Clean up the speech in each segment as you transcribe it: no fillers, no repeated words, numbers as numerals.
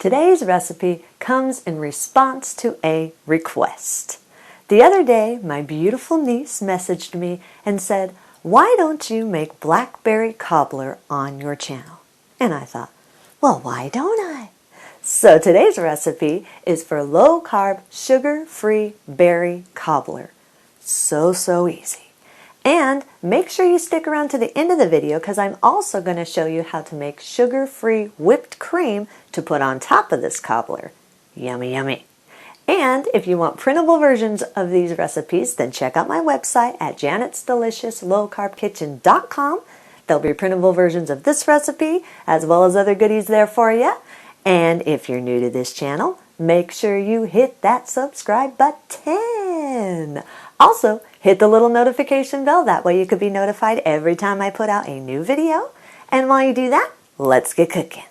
Today's recipe comes in response to a request. The other day, my beautiful niece messaged me and said, "Why don't you make blackberry cobbler on your channel?" And I thought, well, why don't I? So today's recipe is for low-carb, sugar-free berry cobbler. So easy. And make sure you stick around to the end of the video because I'm also going to show you how to make sugar-free whipped cream to put on top of this cobbler. Yummy, yummy. And if you want printable versions of these recipes, then check out my website at janetsdeliciouslowcarbkitchen.com. There'll be printable versions of this recipe as well as other goodies there for you. And if you're new to this channel, make sure you hit that subscribe button. Also, hit the little notification bell. That way you could be notified every time I put out a new video. And while you do that, let's get cooking.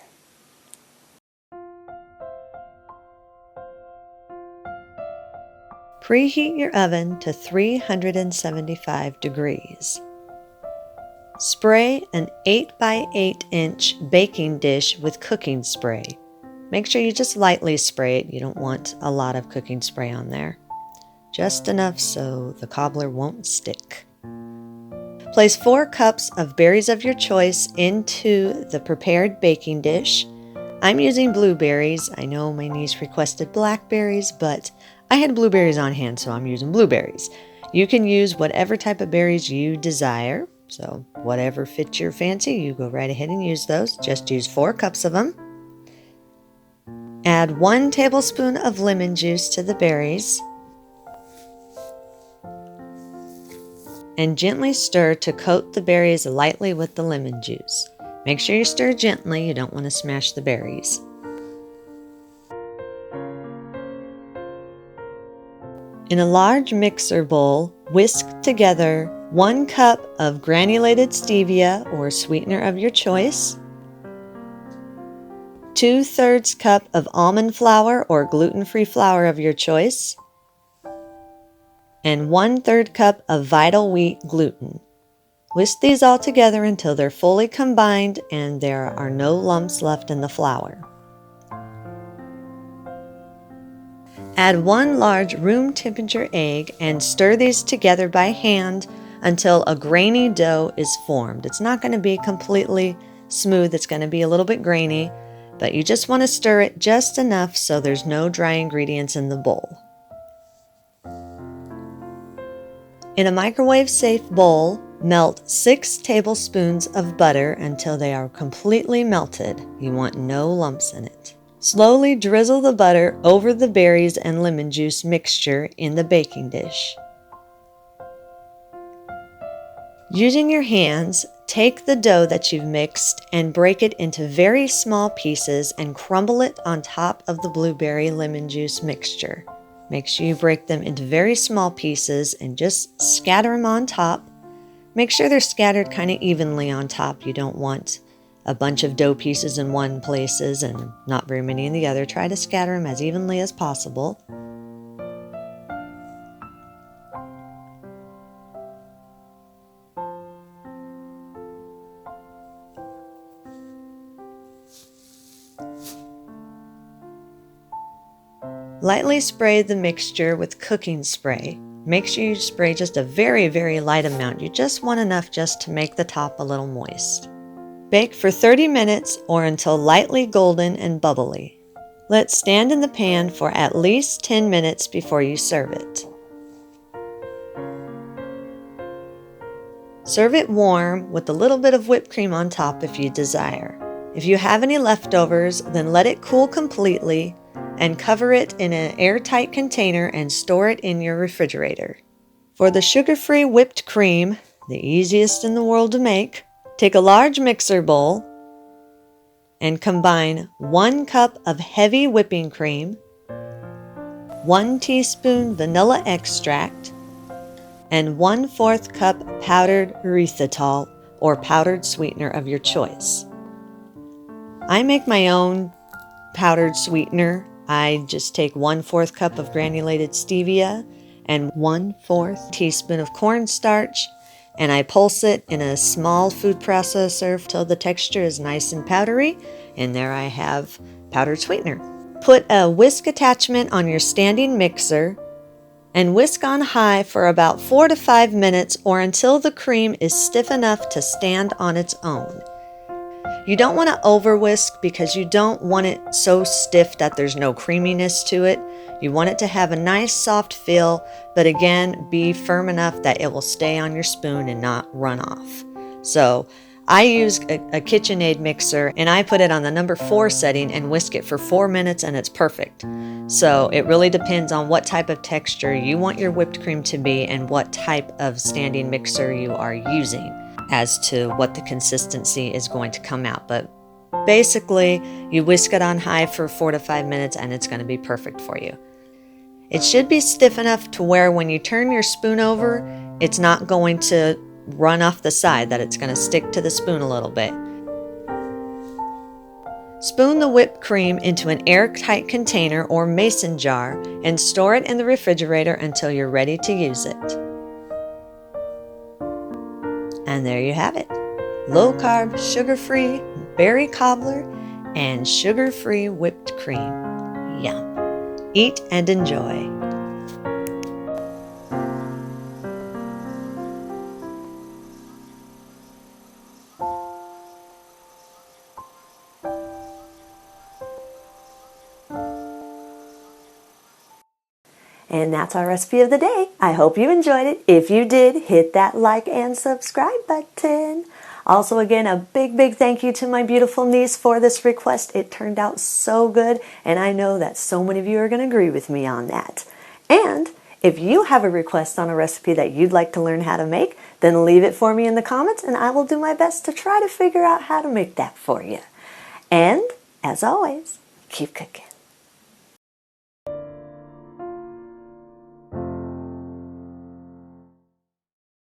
Preheat your oven to 375 degrees. Spray an 8 by 8 inch baking dish with cooking spray. Make sure you just lightly spray it. You don't want a lot of cooking spray on there. Just enough so the cobbler won't stick. Place 4 cups of berries of your choice into the prepared baking dish. I'm using blueberries. I know my niece requested blackberries, but I had blueberries on hand, so I'm using blueberries. You can use whatever type of berries you desire. So whatever fits your fancy, you go right ahead and use those. Just use 4 cups of them. Add 1 tablespoon of lemon juice to the berries. And gently stir to coat the berries lightly with the lemon juice. Make sure you stir gently, you don't want to smash the berries. In a large mixer bowl, whisk together 1 cup of granulated stevia or sweetener of your choice, 2/3 cup of almond flour or gluten-free flour of your choice, and 1/3 cup of vital wheat gluten. Whisk these all together until they're fully combined and there are no lumps left in the flour. Add 1 large room temperature egg and stir these together by hand until a grainy dough is formed. It's not going to be completely smooth, it's going to be a little bit grainy, but you just want to stir it just enough so there's no dry ingredients in the bowl. In a microwave-safe bowl, melt 6 tablespoons of butter until they are completely melted. You want no lumps in it. Slowly drizzle the butter over the berries and lemon juice mixture in the baking dish. Using your hands, take the dough that you've mixed and break it into very small pieces and crumble it on top of the blueberry lemon juice mixture. Make sure you break them into very small pieces and just scatter them on top. Make sure they're scattered kind of evenly on top. You don't want a bunch of dough pieces in one places and not very many in the other. Try to scatter them as evenly as possible. Lightly spray the mixture with cooking spray. Make sure you spray just a very light amount. You just want enough just to make the top a little moist. Bake for 30 minutes or until lightly golden and bubbly. Let stand in the pan for at least 10 minutes before you serve it. Serve it warm with a little bit of whipped cream on top if you desire. If you have any leftovers, then let it cool completely and cover it in an airtight container and store it in your refrigerator. For the sugar-free whipped cream, the easiest in the world to make, take a large mixer bowl and combine 1 cup of heavy whipping cream, 1 teaspoon vanilla extract, and 1/4 cup powdered erythritol or powdered sweetener of your choice. I make my own powdered sweetener. I just take 1/4 cup of granulated stevia and 1/4 teaspoon of cornstarch, and I pulse it in a small food processor till the texture is nice and powdery, and there I have powdered sweetener. Put a whisk attachment on your standing mixer and whisk on high for about 4 to 5 minutes or until the cream is stiff enough to stand on its own. You don't want to over whisk because you don't want it so stiff that there's no creaminess to it. You want it to have a nice soft feel, but again, be firm enough that it will stay on your spoon and not run off. So I use a KitchenAid mixer and I put it on the number 4 setting and whisk it for 4 minutes and it's perfect. So it really depends on what type of texture you want your whipped cream to be and what type of standing mixer you are using as to what the consistency is going to come out. But basically, you whisk it on high for 4 to 5 minutes and it's going to be perfect for you. It should be stiff enough to where when you turn your spoon over, it's not going to run off the side, that it's going to stick to the spoon a little bit. Spoon the whipped cream into an airtight container or mason jar and store it in the refrigerator until you're ready to use it. And there you have it. Low carb, sugar-free berry cobbler and sugar-free whipped cream. Yum. Eat and enjoy. And that's our recipe of the day. I hope you enjoyed it. If you did, hit that like and subscribe button. Also, again, a big thank you to my beautiful niece for this request. It turned out so good, and I know that so many of you are going to agree with me on that. And if you have a request on a recipe that you'd like to learn how to make, then leave it for me in the comments, and I will do my best to try to figure out how to make that for you. And, as always, keep cooking.